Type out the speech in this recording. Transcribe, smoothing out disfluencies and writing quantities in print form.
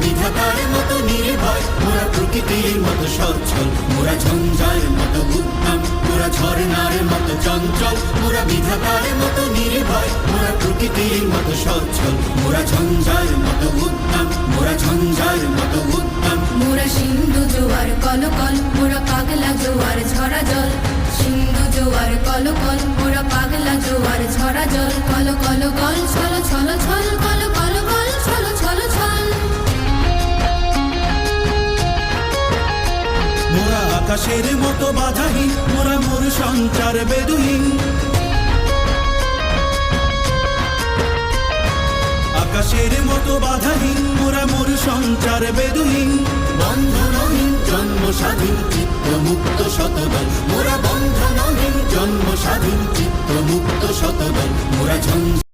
বিধাতার মতো নির্ভয়, মোরা প্রকৃতির মতো সচ্ছল, মোরা ঝঞ্ঝার মতো উদ্যম, মোরা ঝর্ণার মতো চঞ্চল, মোরা বিধাতার মতো নির্ভয়, মোরা প্রকৃতির মতো সচ্ছল, মোরা ঝঞ্ঝার মতো উদ্যম, মোরা ঝঞ্ঝার মতো উদ্যম। মোরা সিন্ধু জোয়ার কলকল, মোরা পাগলা জোয়ার ঝরা জল, সিন্ধু জোয়ার কলকল, মোরা পাগলা জোয়ার ঝরা জল, কল কল গল ছল ছল ছল, কল কল গল ছল ছল ছল। মোরা আকাশের মতো বাধাহীন, মোরা মোর সঞ্চার বেদুহীন, আকাশের মতো বাধাহীন, মোরা মোর সঞ্চার বেদুহীন। বন্ধনহীন জন্ম স্বাধীন চিত্ত মুক্ত শতদল, মোরা বন্ধনহীন জন্ম স্বাধীন চিত্ত মুক্ত শতদল, মোরা ঝঞ্ঝা